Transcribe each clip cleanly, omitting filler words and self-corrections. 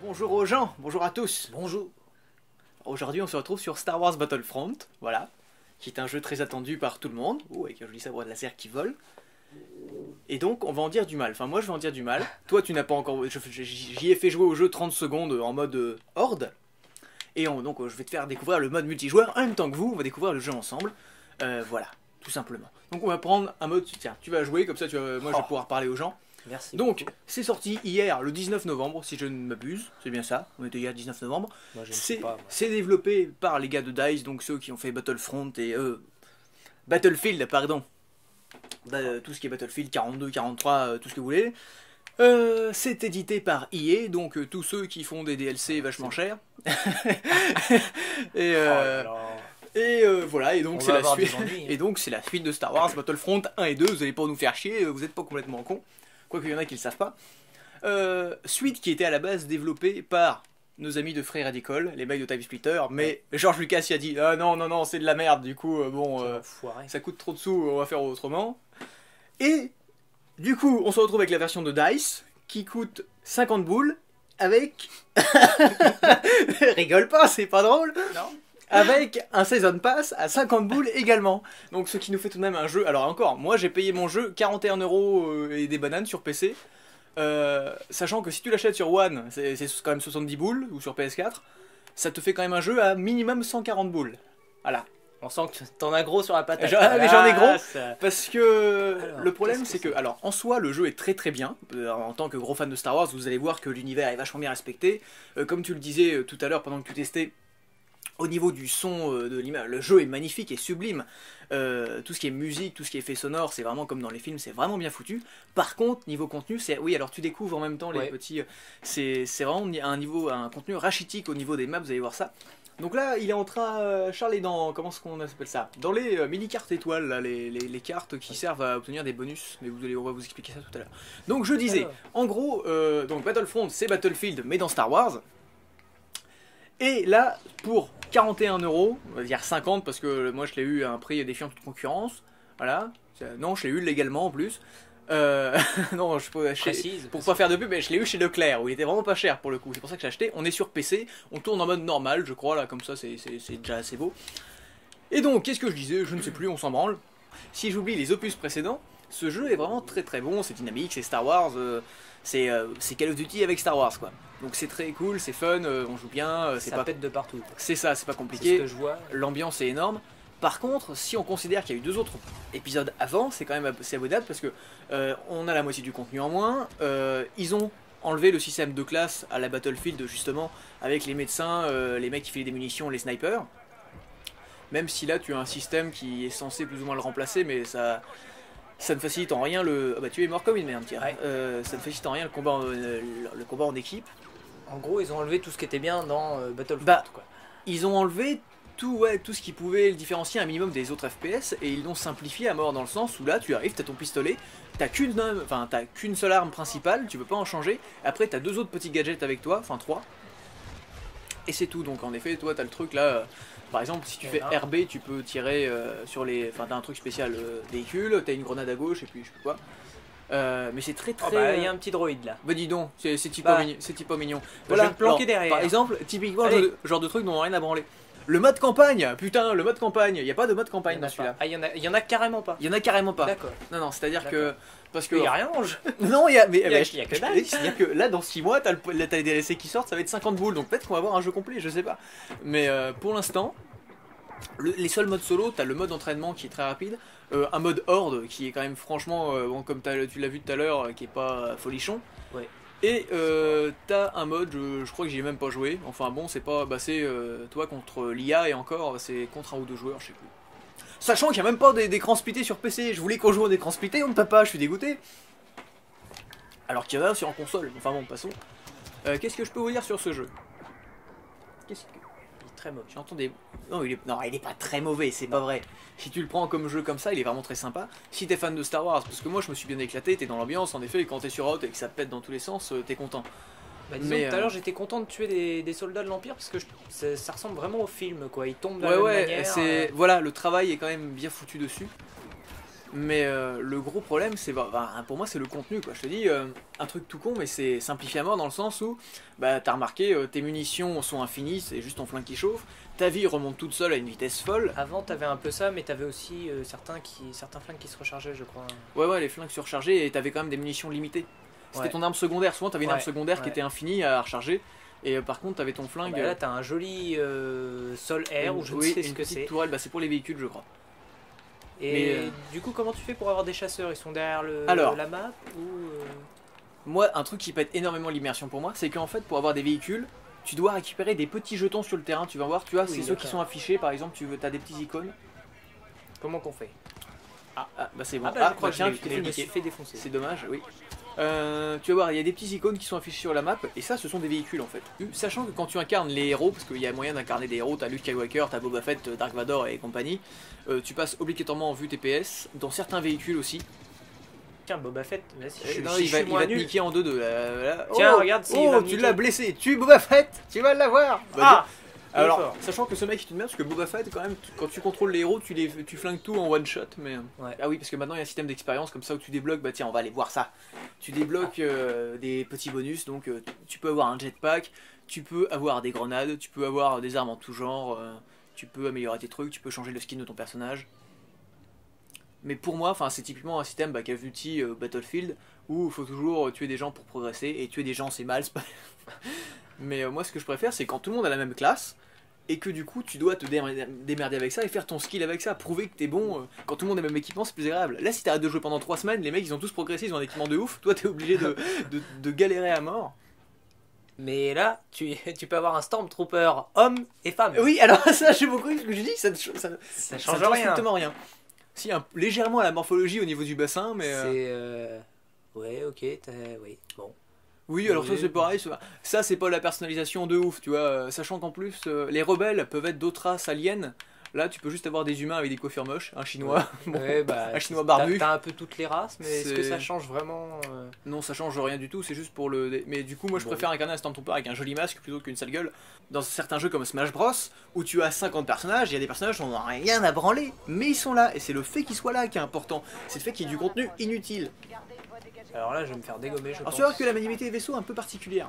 Bonjour aux gens, bonjour à tous. Bonjour. Aujourd'hui on se retrouve sur Star Wars Battlefront, voilà, qui est un jeu très attendu par tout le monde, avec un joli sabre de laser qui vole. Et donc on va en dire du mal, enfin moi je vais en dire du mal. Toi tu n'as pas encore... J'y ai fait jouer au jeu 30 secondes en mode horde. Et donc je vais te faire découvrir le mode multijoueur en même temps que vous, on va découvrir le jeu ensemble. Voilà, tout simplement. Donc on va prendre un mode, tiens, tu vas jouer, comme ça moi je vais pouvoir parler aux gens. Merci. Donc, c'est sorti hier, le 19 novembre, si je ne m'abuse, c'est bien ça, on était hier 19 novembre. Moi, je ne sais pas. C'est développé par les gars de DICE, donc ceux qui ont fait Battlefront et Battlefield, pardon. Tout ce qui est Battlefield 42, 43, tout ce que vous voulez. C'est édité par EA, donc tous ceux qui font des DLC vachement chers. Et voilà, et donc c'est la suite. Et donc c'est la suite de Star Wars Battlefront 1 et 2, vous allez pas nous faire chier, vous n'êtes pas complètement cons. Quoique il y en a qui le savent pas. Suite qui était à la base développée par nos amis de Free Radical, les mecs de Time Splitter, mais George Lucas y a dit ah non, c'est de la merde, du coup, ça coûte trop de sous, on va faire autrement. Et du coup, on se retrouve avec la version de DICE qui coûte 50 boules avec. Rigole pas, c'est pas drôle! Non. Avec un Season Pass à 50 boules également. Donc ce qui nous fait tout de même un jeu... Alors encore, moi j'ai payé mon jeu 41 € et des bananes sur PC. Sachant que si tu l'achètes sur One, c'est quand même 70 boules, ou sur PS4, ça te fait quand même un jeu à minimum 140 boules. Voilà. On sent que t'en as gros sur la patate. Mais j'en ai gros, ça... parce que alors, le problème c'est que... Alors en soi, le jeu est très très bien. En tant que gros fan de Star Wars, vous allez voir que l'univers est vachement bien respecté. Comme tu le disais tout à l'heure pendant que tu testais, au niveau du son de l'image, le jeu est magnifique et sublime. Tout ce qui est musique, tout ce qui est effet sonore, c'est vraiment comme dans les films, c'est vraiment bien foutu. Par contre, niveau contenu, c'est... Oui, alors tu découvres en même temps les petits... C'est vraiment un contenu rachitique au niveau des maps, vous allez voir ça. Donc là, il est en train... Charles est dans... Comment est-ce qu'on appelle ça? Dans les mini-cartes étoiles, là, les cartes qui servent à obtenir des bonus. Mais on va vous expliquer ça tout à l'heure. Donc je disais, en gros, donc Battlefront, c'est Battlefield, mais dans Star Wars. Et là, pour 41 €, on va dire 50 parce que moi je l'ai eu à un prix défiant toute concurrence. Voilà. Non, je l'ai eu légalement en plus. Non, pour pas faire de pub, mais je l'ai eu chez Leclerc où il était vraiment pas cher pour le coup. C'est pour ça que j'ai acheté. On est sur PC, on tourne en mode normal, je crois, là, comme ça, c'est déjà assez beau. Et donc, qu'est-ce que je disais? Je ne sais plus, on s'en branle. Si j'oublie les opus précédents, ce jeu est vraiment très très bon, c'est dynamique, c'est Star Wars, c'est Call of Duty avec Star Wars quoi. Donc c'est très cool, c'est fun, on joue bien, ça pas pète de partout. C'est ça, c'est pas compliqué. Ce que je vois. L'ambiance est énorme. Par contre, si on considère qu'il y a eu 2 autres épisodes avant, c'est quand même assez abordable parce que on a la moitié du contenu en moins. Ils ont enlevé le système de classe à la Battlefield justement avec les médecins, les mecs qui filaient des munitions, les snipers. Même si là tu as un système qui est censé plus ou moins le remplacer, mais ça ne facilite en rien le... Ah bah tu es mort comme une merde, tiens. Ouais. Ça ne facilite en rien le combat en équipe. En gros, ils ont enlevé tout ce qui était bien dans Battlefront, quoi. Ils ont enlevé tout ce qui pouvait le différencier un minimum des autres FPS, et ils l'ont simplifié à mort dans le sens où là, tu arrives, t'as ton pistolet, t'as qu'une seule arme principale, tu peux pas en changer, après t'as 2 autres petits gadgets avec toi, enfin 3, et c'est tout. Donc en effet, toi t'as le truc là... Par exemple, si tu fais RB, tu peux tirer sur les... Enfin, t'as un truc spécial véhicule, t'as une grenade à gauche et puis je sais pas quoi. Mais c'est très très... Oh bah, il y a un petit droïde là. Bah dis donc, c'est typo mignon. Voilà, je vais me planquer derrière. Par exemple, typiquement, genre de truc dont on n'a rien à branler. Le mode campagne, putain, le mode campagne, il n'y a pas de mode campagne dans celui-là. Ah, il y en a carrément pas. Il y en a carrément pas. D'accord. Non, c'est-à-dire que... Parce que... Il n'y a rien dans le jeu. Non, il y a que dalle. C'est-à-dire que là, dans 6 mois, t'as les DLC qui sortent, ça va être 50 boules, donc peut-être qu'on va avoir un jeu complet, je sais pas. Mais pour l'instant... Les seuls modes solo, t'as le mode entraînement qui est très rapide, un mode horde qui est quand même franchement, bon, comme tu l'as vu tout à l'heure, qui est pas folichon. Ouais. Et t'as un mode, je crois que j'y ai même pas joué, enfin bon, c'est pas, c'est toi contre l'IA et encore, c'est contre 1 ou 2 joueurs, je sais plus. Sachant qu'il n'y a même pas d'écran splitté sur PC, je voulais qu'on joue en écran splitté, on ne peut pas, je suis dégoûté. Alors qu'il y en a sur en console, enfin bon, passons. Qu'est-ce que je peux vous dire sur ce jeu? Qu'est-ce que... Très mauvais. J'entends des... Non, il est pas très mauvais, c'est pas vrai. Si tu le prends comme jeu comme ça, il est vraiment très sympa. Si t'es fan de Star Wars, parce que moi je me suis bien éclaté, t'es dans l'ambiance, en effet, et quand t'es sur Hot et que ça pète dans tous les sens, t'es content. Bah, disons tout à l'heure j'étais content de tuer des soldats de l'Empire parce que ça ressemble vraiment au film quoi, ils tombent de la même manière. Voilà, le travail est quand même bien foutu dessus. Mais le gros problème, c'est pour moi, c'est le contenu, quoi. Je te dis, un truc tout con, mais c'est simplifié à mort dans le sens où, bah, t'as remarqué, tes munitions sont infinies, c'est juste ton flingue qui chauffe. Ta vie remonte toute seule à une vitesse folle. Avant, t'avais un peu ça, mais t'avais aussi certains flingues qui se rechargeaient, je crois. Ouais, les flingues surchargées, et t'avais quand même des munitions limitées. C'était ton arme secondaire. Souvent, t'avais une arme secondaire qui était infinie à recharger. Et par contre, t'avais ton flingue. Là, t'as un joli sol-air, ou je ne sais ce que c'est. Tourelle, bah, c'est pour les véhicules, je crois. Et du coup, comment tu fais pour avoir des chasseurs? Ils sont derrière la map ou Moi, un truc qui peut être énormément l'immersion pour moi, c'est qu'en fait, pour avoir des véhicules, tu dois récupérer des petits jetons sur le terrain. Tu vas voir, tu vois, c'est ceux qui sont affichés. Par exemple, t'as des petits icônes. Comment qu'on fait? Bah c'est bon. Je crois que tiens, je me suis fait défoncer. C'est dommage, oui. Tu vas voir, il y a des petits icônes qui sont affichés sur la map, et ça, ce sont des véhicules en fait. Sachant que quand tu incarnes les héros, parce qu'il y a moyen d'incarner des héros, t'as Luke Skywalker, t'as Boba Fett, Dark Vador et compagnie, tu passes obligatoirement en vue TPS, dans certains véhicules aussi. Tiens, Boba Fett, il va te niquer en 2-2 là. Tiens, regarde, tu l'as blessé, tu Boba Fett, tu vas l'avoir. Alors, fort. sachant que ce mec est une merde, parce que Boba Fett, quand même, quand tu contrôles les héros, tu flingues tout en one shot. Mais ah oui, parce que maintenant il y a un système d'expérience comme ça où tu débloques. Bah tiens, on va aller voir ça. Tu débloques des petits bonus, donc tu peux avoir un jetpack, tu peux avoir des grenades, tu peux avoir des armes en tout genre, tu peux améliorer tes trucs, tu peux changer le skin de ton personnage. Mais pour moi, c'est typiquement un système Call of Duty Battlefield où il faut toujours tuer des gens pour progresser, et tuer des gens c'est mal, c'est pas... Mais moi ce que je préfère c'est quand tout le monde a la même classe, et que du coup tu dois te démerder avec ça et faire ton skill avec ça, prouver que t'es bon. Quand tout le monde a le même équipement, c'est plus agréable. Là, si t'arrêtes de jouer pendant 3 semaines, les mecs ils ont tous progressé, ils ont un équipement de ouf, toi t'es obligé de galérer à mort. Mais là, tu peux avoir un Stormtrooper homme et femme. Oui, alors ça j'ai beaucoup ce que je dis, ça change rien. Strictement rien. Si, légèrement à la morphologie au niveau du bassin, mais... C'est... Ouais, ok, oui, bon. Oui, alors ça c'est pareil, ça c'est pas la personnalisation de ouf, tu vois, sachant qu'en plus les rebelles peuvent être d'autres races aliens. Là tu peux juste avoir des humains avec des coiffures moches, un chinois, un chinois barbu. T'as un peu toutes les races, mais est-ce que ça change vraiment Non, ça change rien du tout, c'est juste pour le... Mais du coup moi je préfère incarner un Stormtrooper avec un joli masque plutôt qu'une sale gueule. Dans certains jeux comme Smash Bros, où tu as 50 personnages, il y a des personnages qui n'ont rien à branler, mais ils sont là, et c'est le fait qu'ils soient là qui est important, c'est le fait qu'il y ait du contenu inutile. Alors là, je vais me faire dégommer, je pense. Tu vois que la maniabilité des vaisseaux est un peu particulière.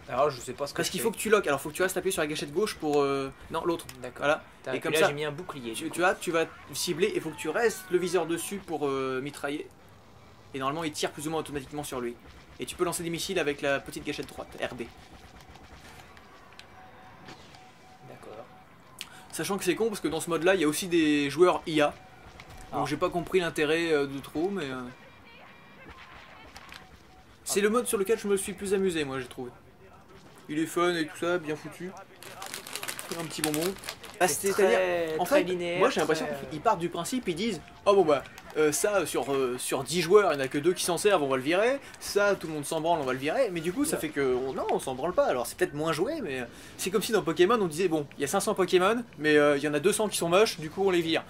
Alors, je sais pas ce que Parce qu'il faut que tu lock, alors faut que tu restes appuyé sur la gâchette gauche pour... Non, l'autre. D'accord. Voilà. Et comme ça, j'ai mis un bouclier. Tu vas cibler et il faut que tu restes le viseur dessus pour mitrailler. Et normalement, il tire plus ou moins automatiquement sur lui. Et tu peux lancer des missiles avec la petite gâchette droite, RB. D'accord. Sachant que c'est con parce que dans ce mode-là, il y a aussi des joueurs IA. Donc j'ai pas compris l'intérêt de trop, mais... C'est le mode sur lequel je me suis plus amusé, moi, j'ai trouvé. Il est fun et tout ça, bien foutu. Un petit bonbon. C'est très linéaire. Moi j'ai l'impression qu'ils partent du principe, ils disent oh bon bah ça sur 10 joueurs il n'y en a que 2 qui s'en servent, on va le virer. Ça tout le monde s'en branle, on va le virer. Mais du coup ça fait que non, on s'en branle pas. Alors c'est peut-être moins joué, mais c'est comme si dans Pokémon on disait bon il y a 500 Pokémon, mais il y en a 200 qui sont moches, du coup on les vire.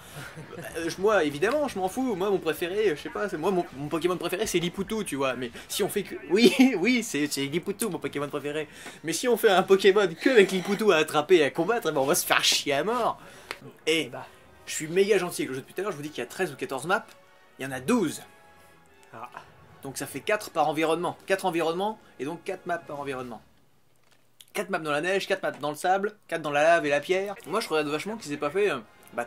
Moi évidemment je m'en fous. Moi mon préféré, je sais pas, moi mon Pokémon préféré c'est Liputu, tu vois. Mais si on fait que oui c'est Liputu mon Pokémon préféré. Mais si on fait un Pokémon que avec Liputu à attraper et à combattre, eh ben, on va se faire chier à mort. Et je suis méga gentil avec le jeu depuis tout à l'heure, je vous dis qu'il y a 13 ou 14 maps, il y en a 12. Donc ça fait 4 par environnement. 4 environnements et donc 4 maps par environnement. 4 maps dans la neige, 4 maps dans le sable, 4 dans la lave et la pierre. Moi je regarde vachement qu'ils aient pas fait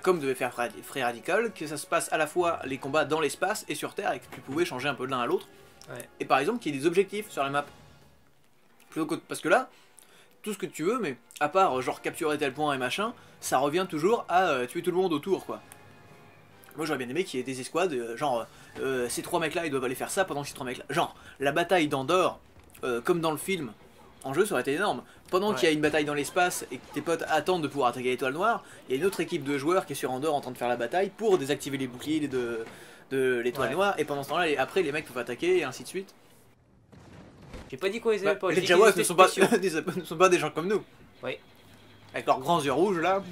comme devait faire Free Radical, que ça se passe à la fois les combats dans l'espace et sur Terre et que tu pouvais changer un peu de l'un à l'autre. Et par exemple qu'il y ait des objectifs sur la map. Parce que là, tout ce que tu veux, mais à part genre capturer tel point et machin, ça revient toujours à tuer tout le monde autour quoi. Moi j'aurais bien aimé qu'il y ait des escouades, genre ces 3 mecs là ils doivent aller faire ça pendant que ces 3 mecs là. Genre la bataille d'Andorre, comme dans le film, en jeu ça aurait été énorme. Pendant qu'il y a une bataille dans l'espace et que tes potes attendent de pouvoir attaquer l'étoile noire, il y a une autre équipe de joueurs qui est sur Andorre en train de faire la bataille pour désactiver les boucliers de l'étoile noire, et pendant ce temps là après les mecs peuvent attaquer et ainsi de suite. J'ai pas dit quoi ils avaient pas. Les Jawas ne sont pas des gens comme nous. Oui. Avec leurs grands yeux rouges là.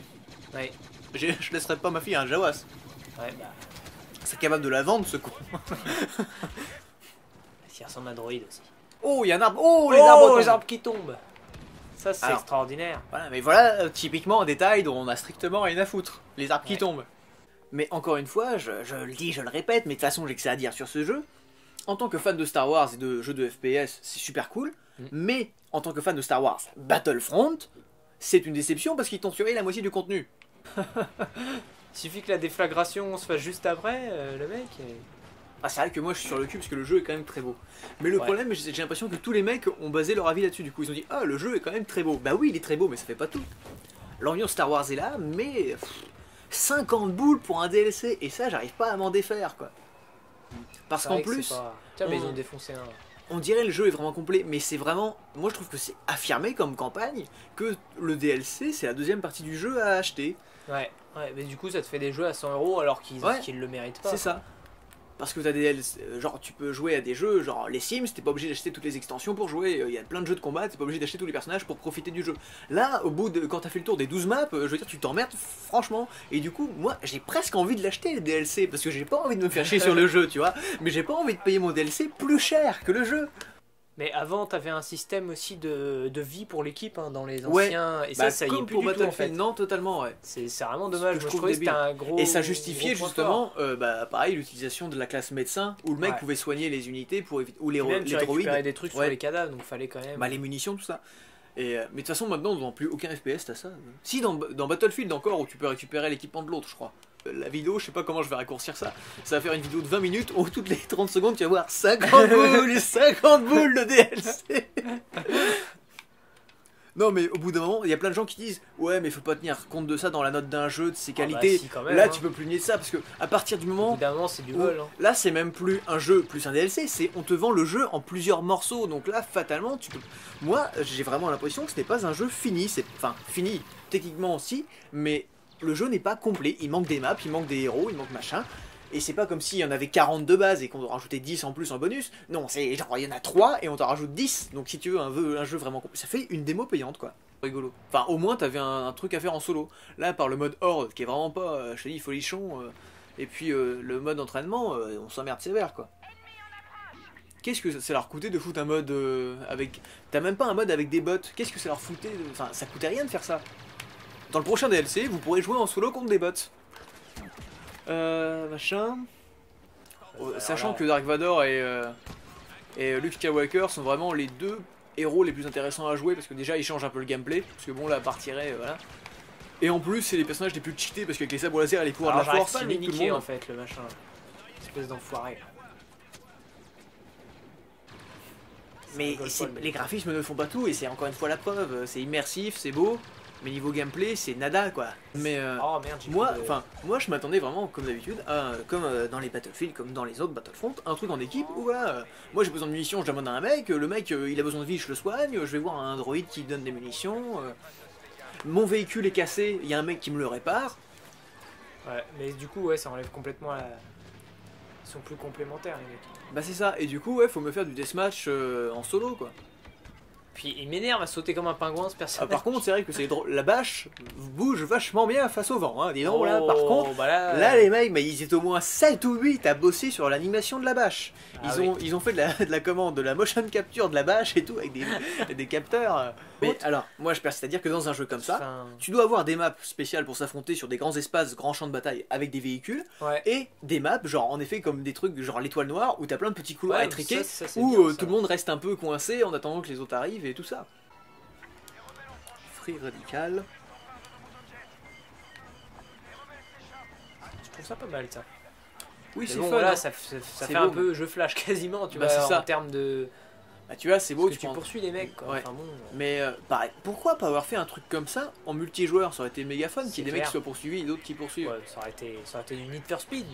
Oui. Je laisserai pas ma fille à un Jawas. Ouais, C'est capable de la vendre ce con. Il ressemble à un droïde aussi. Oh, il y a un arbre. Oh, les arbres qui tombent. Ça c'est extraordinaire. Voilà, mais voilà typiquement un détail dont on a strictement rien à foutre. Les arbres qui tombent. Mais encore une fois, je le dis, je le répète, mais de toute façon j'ai que ça à dire sur ce jeu. En tant que fan de Star Wars et de jeux de FPS, c'est super cool. Mais en tant que fan de Star Wars Battlefront, c'est une déception parce qu'ils t'ont surveillé la moitié du contenu. Il suffit que la déflagration se fasse juste après, le mec. Ah, c'est vrai que moi je suis sur le cul parce que le jeu est quand même très beau. Mais le problème, j'ai l'impression que tous les mecs ont basé leur avis là-dessus. Du coup, ils ont dit ah, le jeu est quand même très beau. Bah oui, il est très beau, mais ça fait pas tout. L'ambiance Star Wars est là, mais 50 boules pour un DLC, et ça, j'arrive pas à m'en défaire, quoi. Parce qu'en plus, tiens, mais ils ont défoncé un. on dirait le jeu est vraiment complet, mais c'est vraiment... Moi, je trouve que c'est affirmé comme campagne que le DLC, c'est la deuxième partie du jeu à acheter. Ouais, mais du coup, ça te fait des jeux à 100 € alors qu'ils le méritent pas. C'est ça. Parce que t'as des DLC, genre tu peux jouer à des jeux, genre les Sims, t'es pas obligé d'acheter toutes les extensions pour jouer, il y a plein de jeux de combat, t'es pas obligé d'acheter tous les personnages pour profiter du jeu. Là, au bout de, quand t'as fait le tour des 12 maps, je veux dire, tu t'emmerdes franchement, et du coup, moi, j'ai presque envie de l'acheter, les DLC, parce que j'ai pas envie de me faire chier sur le jeu, tu vois, mais j'ai pas envie de payer mon DLC plus cher que le jeu. Mais avant, t'avais un système aussi de vie pour l'équipe hein, dans les anciens, et ça y est plus pour du tout en fait. Non, totalement, ouais. C'est vraiment dommage, je je trouvais que c'était un gros. Et ça justifiait justement, pareil, l'utilisation de la classe médecin, où le mec pouvait soigner les unités pour éviter, ou les même tu récupérais droïdes. Des trucs sur les cadavres, donc fallait quand même. Bah les munitions, tout ça. Et, mais de toute façon, maintenant, dans plus aucun FPS, t'as ça. Si, dans Battlefield encore, où tu peux récupérer l'équipement de l'autre, je crois. La vidéo, je sais pas comment je vais raccourcir ça. Ça va faire une vidéo de 20 minutes où toutes les 30 secondes, tu vas voir 50 boules, 50 boules de DLC. Non, mais au bout d'un moment, il y a plein de gens qui disent ouais, mais faut pas tenir compte de ça dans la note d'un jeu, de ses qualités. Si, quand même, là, hein. tu peux plus nier ça parce que à partir du moment. Évidemment, c'est du vol. Hein. Là, c'est même plus un jeu plus un DLC, c'est on te vend le jeu en plusieurs morceaux. Donc là, fatalement, tu peux. Moi, j'ai vraiment l'impression que ce n'est pas un jeu fini. Enfin, fini techniquement aussi, mais le jeu n'est pas complet. Il manque des maps, il manque des héros, il manque machin. Et c'est pas comme s'il y en avait 40 de base et qu'on en rajoutait 10 en plus en bonus. Non, c'est genre il y en a 3 et on t'en rajoute 10. Donc si tu veux un jeu vraiment complet, ça fait une démo payante quoi. Rigolo. Enfin, au moins t'avais un truc à faire en solo. Là, par le mode Horde, qui est vraiment pas, je te dis, folichon. Et puis le mode entraînement, on s'emmerde sévère quoi. Qu'est-ce que ça leur coûtait de foutre un mode avec. T'as même pas un mode avec des bots. Qu'est-ce que ça leur foutait Enfin, ça coûtait rien de faire ça. Dans le prochain DLC, vous pourrez jouer en solo contre des bots. Machin. Sachant que Dark Vador et Luke Skywalker sont vraiment les deux héros les plus intéressants à jouer parce que déjà ils changent un peu le gameplay. Parce que bon, là, partirait, voilà. Et en plus, c'est les personnages les plus cheatés parce qu'avec les sabres laser et les pouvoirs de la force, pas le niquer en fait, le machin. Espèce d'enfoiré. Mais les graphismes ne font pas tout et c'est encore une fois la preuve. C'est immersif, c'est beau. Mais niveau gameplay, c'est nada quoi. Mais oh, merde, moi je m'attendais vraiment, comme d'habitude, comme dans les Battlefield, comme dans les autres Battlefront, un truc en équipe où voilà, moi j'ai besoin de munitions, je demande à un mec, le mec il a besoin de vie, je le soigne, je vais voir un droïde qui donne des munitions, mon véhicule est cassé, il y a un mec qui me le répare. Ouais, mais du coup, ouais, ça enlève complètement la. Ils sont plus complémentaires les mecs. Bah c'est ça, et du coup, ouais, faut me faire du deathmatch en solo quoi. Puis il m'énerve à sauter comme un pingouin ce personnage. Par contre, c'est vrai que la bâche bouge vachement bien face au vent. Hein. Dis donc, là, par contre, bah là, les mecs, mais ils étaient au moins 7 ou 8 à bosser sur l'animation de la bâche. Ils ont fait de la commande, de la motion capture de la bâche et tout, avec des capteurs. Mais alors, moi, je persiste à dire que dans un jeu comme ça, tu dois avoir des maps spéciales pour s'affronter sur des grands espaces, grands champs de bataille avec des véhicules, et des maps, genre en effet, comme des trucs, genre l'étoile noire, où t'as plein de petits couloirs étriqués, où tout le monde reste un peu coincé en attendant que les autres arrivent et tout ça. Free Radical. Je trouve ça pas mal ça. Oui, c'est bon, fun. Voilà, ça fait un peu jeu flash quasiment, tu vois, en termes de. Bah, tu vois, c'est beau, tu poursuis les mecs quoi. Ouais. Enfin, bon, mais pareil, pourquoi pas avoir fait un truc comme ça en multijoueur? Ça aurait été méga fun, qu'il y ait des mecs qui soient poursuivis et d'autres qui poursuivent. Ouais, ça aurait été du Need for Speed,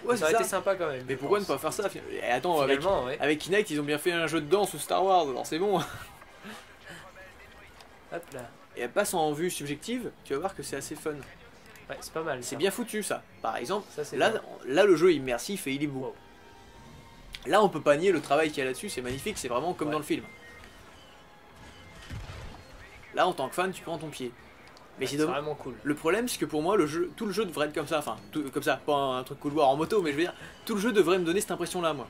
ouais, ça aurait été sympa quand même. Mais pourquoi ne pas faire ça? Et attends, avec Kinect, ils ont bien fait un jeu de danse ou Star Wars, alors c'est bon. Hop là. Et passe en vue subjective, tu vas voir que c'est assez fun. Ouais, c'est pas mal. C'est bien foutu ça. Par exemple, ça, là le jeu est immersif et il est beau. Wow. Là on peut pas nier le travail qu'il y a là-dessus, c'est magnifique, c'est vraiment comme dans le film. Là en tant que fan tu prends ton pied. Mais c'est vraiment cool. Le problème c'est que pour moi tout le jeu devrait être comme ça, enfin comme ça, pas un truc couloir en moto, mais je veux dire, tout le jeu devrait me donner cette impression là moi.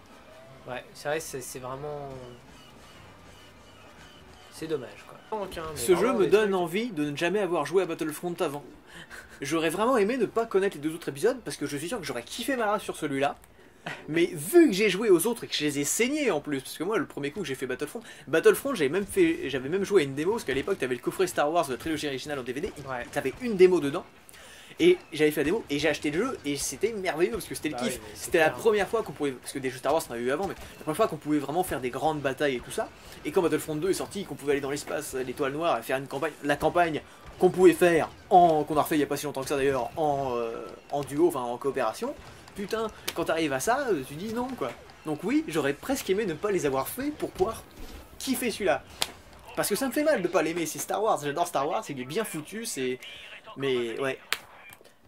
Ouais, c'est vrai, c'est vraiment... C'est dommage quoi. Ce jeu me donne envie de ne jamais avoir joué à Battlefront avant. J'aurais vraiment aimé ne pas connaître les 2 autres épisodes parce que je suis sûr que j'aurais kiffé ma race sur celui-là. Mais vu que j'ai joué aux autres et que je les ai saignés en plus, parce que moi le premier coup que j'ai fait Battlefront j'avais même joué à une démo parce qu'à l'époque t'avais le coffret Star Wars de la trilogie originale en DVD, t'avais une démo dedans. Et j'avais fait la démo et j'ai acheté le jeu et c'était merveilleux parce que c'était le kiff. Oui, c'était la première fois qu'on pouvait, parce que des jeux Star Wars on avait eu avant, mais la première fois qu'on pouvait vraiment faire des grandes batailles et tout ça. Et quand Battlefront 2 est sorti, qu'on pouvait aller dans l'espace, l'étoile noire et faire une campagne, la campagne qu'on pouvait faire, qu'on a refait il y a pas si longtemps que ça d'ailleurs, en duo, enfin en coopération. Putain, quand t'arrives à ça, tu dis non quoi. Donc oui, j'aurais presque aimé ne pas les avoir fait pour pouvoir kiffer celui-là. Parce que ça me fait mal de pas l'aimer, c'est Star Wars, j'adore Star Wars, il est bien foutu, c'est... Mais ouais...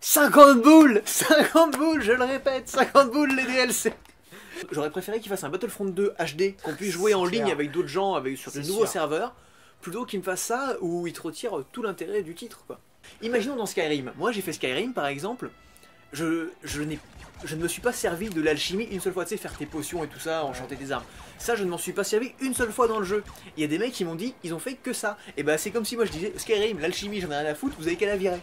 50 boules 50 boules, je le répète, 50 boules les DLC. J'aurais préféré qu'il fasse un Battlefront 2 HD, qu'on puisse jouer en ligne avec d'autres gens sur de nouveaux serveurs, plutôt qu'il me fasse ça où il te retire tout l'intérêt du titre quoi. Imaginons dans Skyrim, moi j'ai fait Skyrim par exemple, je ne me suis pas servi de l'alchimie une seule fois, tu sais, faire tes potions et tout ça, enchanter tes armes. Ça, je ne m'en suis pas servi une seule fois dans le jeu. Il y a des mecs qui m'ont dit, ils ont fait que ça. Et bah c'est comme si moi je disais, Skyrim, l'alchimie, j'en ai rien à foutre, vous avez qu'à la virer.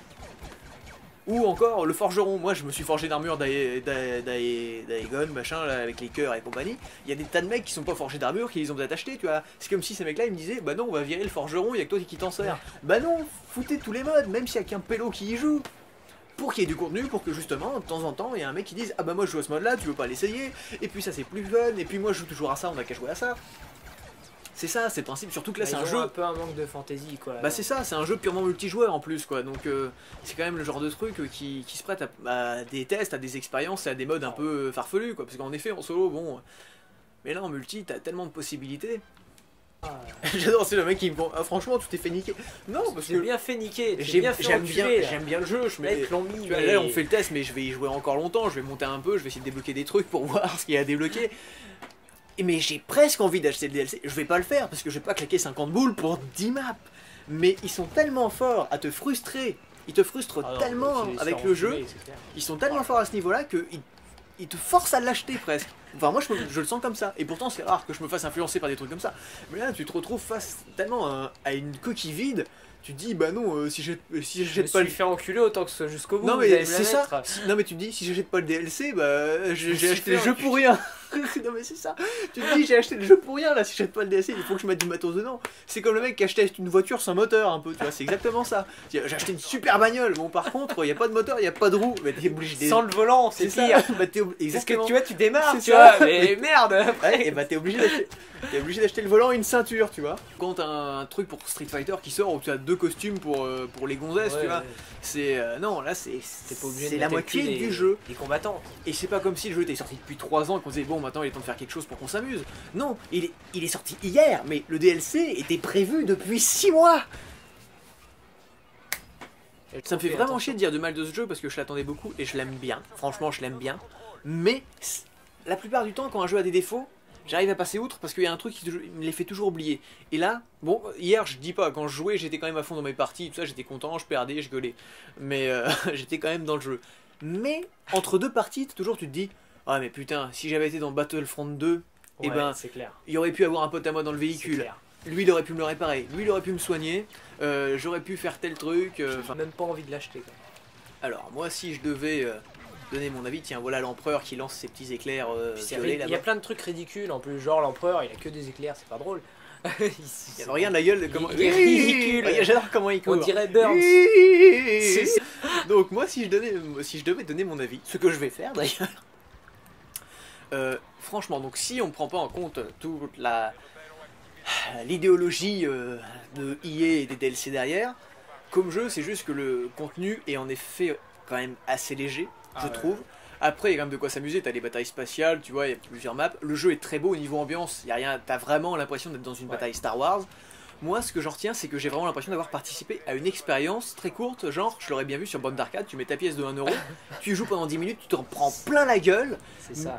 Ou encore le forgeron, moi je me suis forgé une armure d'Aegon, machin, là, avec les cœurs et compagnie. Il y a des tas de mecs qui sont pas forgés d'armure, qui les ont peut-être achetés, tu vois. C'est comme si ces mecs-là ils me disaient, bah non, on va virer le forgeron, il y a que toi qui t'en sers. Bah non, foutez tous les modes, même s'il y a qu'un pélo qui y joue. Pour qu'il y ait du contenu, pour que justement, de temps en temps, il y a un mec qui dise, ah bah moi je joue à ce mode-là, tu veux pas l'essayer, et puis ça c'est plus fun, et puis moi je joue toujours à ça, on a qu'à jouer à ça. C'est ça, c'est le principe, surtout que là c'est un jeu... un peu un manque de fantaisie quoi. Bah c'est ça, c'est un jeu purement multijoueur en plus quoi, donc c'est quand même le genre de truc qui se prête à des tests, à des expériences et à des modes un peu farfelus quoi, parce qu'en effet en solo, bon... Mais là en multi, t'as tellement de possibilités. J'adore, c'est le mec qui me dit, ah, franchement tu t'es fait niquer. Non, parce que... bien fait niquer, j'aime bien le jeu, mis, mais... Là on fait le test, mais je vais y jouer encore longtemps, je vais monter un peu, je vais essayer de débloquer des trucs pour voir ce qu'il y a à débloquer. Mais j'ai presque envie d'acheter le DLC, je vais pas le faire parce que je vais pas claquer 50 boules pour 10 maps. Mais ils sont tellement forts à te frustrer, ils te frustrent tellement avec le jeu, ils sont tellement forts à ce niveau là qu'ils te forcent à l'acheter presque. Enfin moi je le sens comme ça, et pourtant c'est rare que je me fasse influencer par des trucs comme ça. Mais là tu te retrouves face tellement à une coquille vide. Tu te dis bah non, si j'achète pas le faire enculer autant que ce soit jusqu'au bout. Non mais c'est ça. Non mais tu te dis si j'achète pas le DLC, bah j'ai acheté le jeu pour rien. Non mais c'est ça. Tu te dis j'ai acheté le jeu pour rien là, si j'achète pas le DLC, il faut que je mette du matos dedans. C'est comme le mec qui achète une voiture sans moteur un peu, tu vois, c'est exactement ça. J'ai acheté une super bagnole, bon par contre, il y a pas de moteur, il y a pas de roue, mais t'es obligé sans le volant, c'est pire. Bah, c'est ce que tu vois, tu démarres, tu vois, mais merde. Ouais, et bah t'es obligé d'acheter le volant et une ceinture, tu vois. Quand t'as un truc pour Street Fighter qui sort où tu as 2 costumes pour les gonzesses, tu vois, c'est non, là c'est la moitié du jeu. Les combattants. Et c'est pas comme si le jeu était sorti depuis 3 ans et qu'on disait bon maintenant il est temps de faire quelque chose pour qu'on s'amuse. Non, il est sorti hier, mais le DLC était prévu depuis 6 mois. Ça me fait vraiment chier de dire du mal de ce jeu parce que je l'attendais beaucoup et je l'aime bien. Franchement je l'aime bien. Mais la plupart du temps quand un jeu a des défauts, j'arrive à passer outre parce qu'il y a un truc qui me les fait toujours oublier. Et là, bon, hier je dis pas, quand je jouais j'étais quand même à fond dans mes parties, tout ça, j'étais content, je perdais, je gueulais. Mais j'étais quand même dans le jeu. Mais entre 2 parties, toujours tu te dis, ah mais putain, si j'avais été dans Battlefront 2, et ben, il y aurait pu avoir un pote à moi dans le véhicule. Lui il aurait pu me le réparer, lui il aurait pu me soigner, j'aurais pu faire tel truc. J'ai même pas envie de l'acheter. Alors moi si je devais donner mon avis, tiens voilà l'empereur qui lance ses petits éclairs violets là-bas. Il y a plein de trucs ridicules en plus, genre l'empereur il a que des éclairs, c'est pas drôle. Regarde la gueule, comment il est ridicule. J'adore comment il court. On dirait Burns. Donc moi si je devais donner mon avis, ce que je vais faire d'ailleurs, franchement, donc si on prend pas en compte toute l'idéologie de EA et des DLC derrière, comme jeu c'est juste que le contenu est en effet quand même assez léger, je trouve. Après il y a quand même de quoi s'amuser, t'as les batailles spatiales, tu vois, il y a plusieurs maps, le jeu est très beau au niveau ambiance, y a rien, t'as vraiment l'impression d'être dans une bataille Star Wars. Moi ce que j'en retiens c'est que j'ai vraiment l'impression d'avoir participé à une expérience très courte, genre je l'aurais bien vu sur bande d'arcade, tu mets ta pièce de 1€, tu joues pendant 10 minutes, tu t'en prends plein la gueule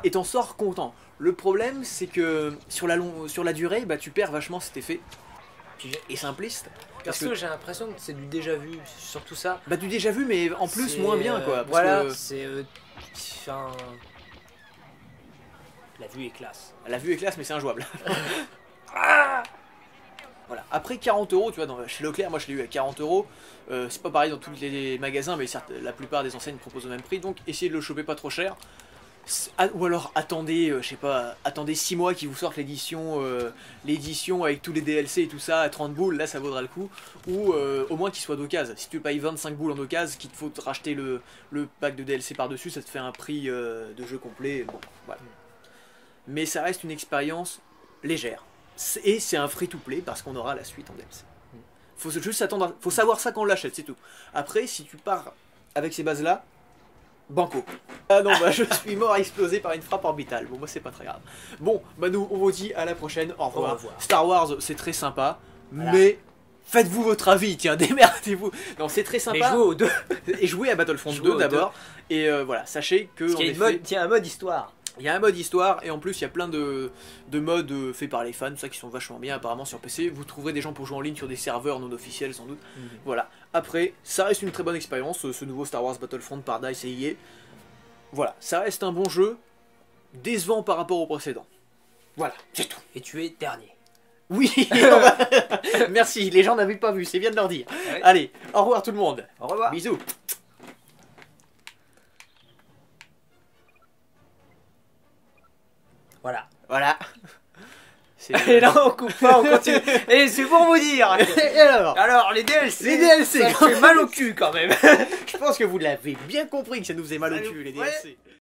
et t'en sors content. Le problème c'est que sur la durée, bah, tu perds vachement cet effet et simpliste. Parce que j'ai l'impression que c'est du déjà vu sur tout ça. Bah du déjà vu mais en plus moins bien quoi. Parce voilà, que... c'est... La vue est classe. La vue est classe mais c'est injouable. Voilà. Après 40 €, tu vois, chez Leclerc, moi je l'ai eu à 40 €. C'est pas pareil dans tous les magasins, mais certes, la plupart des enseignes proposent au même prix, donc essayez de le choper pas trop cher. Ou alors attendez, je sais pas, attendez 6 mois qu'ils vous sortent l'édition avec tous les DLC et tout ça à 30 boules, là ça vaudra le coup. Ou au moins qu'il soit d'occasion. Si tu payes 25 boules en occasion, qu'il te faut te racheter le pack de DLC par-dessus, ça te fait un prix de jeu complet. Bon, voilà. Mais ça reste une expérience légère. Et c'est un free-to-play parce qu'on aura la suite en DLC. Faut juste attendre, faut savoir ça quand on l'achète, c'est tout. Après, si tu pars avec ces bases-là, banco. Ah non, bah je suis mort explosé par une frappe orbitale. Bon, moi c'est pas très grave. Bon, bah nous on vous dit à la prochaine. Au revoir. Au revoir. Star Wars, c'est très sympa, voilà. Mais faites-vous votre avis, tiens, démerdez-vous. Non, c'est très sympa. Mais jouez aux deux. Et jouez à Battlefront 2 d'abord. Et voilà, sachez que. Parce qu'il y a un mode histoire. Il y a un mode histoire et en plus il y a plein de modes faits par les fans, ça qui sont vachement bien apparemment sur PC. Vous trouverez des gens pour jouer en ligne sur des serveurs non officiels sans doute. Voilà. Après, ça reste une très bonne expérience, ce nouveau Star Wars Battlefront par DICE et EA. Voilà, ça reste un bon jeu, décevant par rapport au précédent. Voilà, c'est tout. Et tu es dernier. Oui. Merci, les gens n'avaient pas vu, c'est bien de leur dire. Ouais. Allez, au revoir tout le monde. Au revoir. Bisous. Voilà. Voilà. Et là on coupe pas, on continue. Et c'est pour vous dire. Et alors les DLC. Les DLC, ça fait mal au cul quand même. Je pense que vous l'avez bien compris que ça nous faisait mal au cul les DLC. Ouais.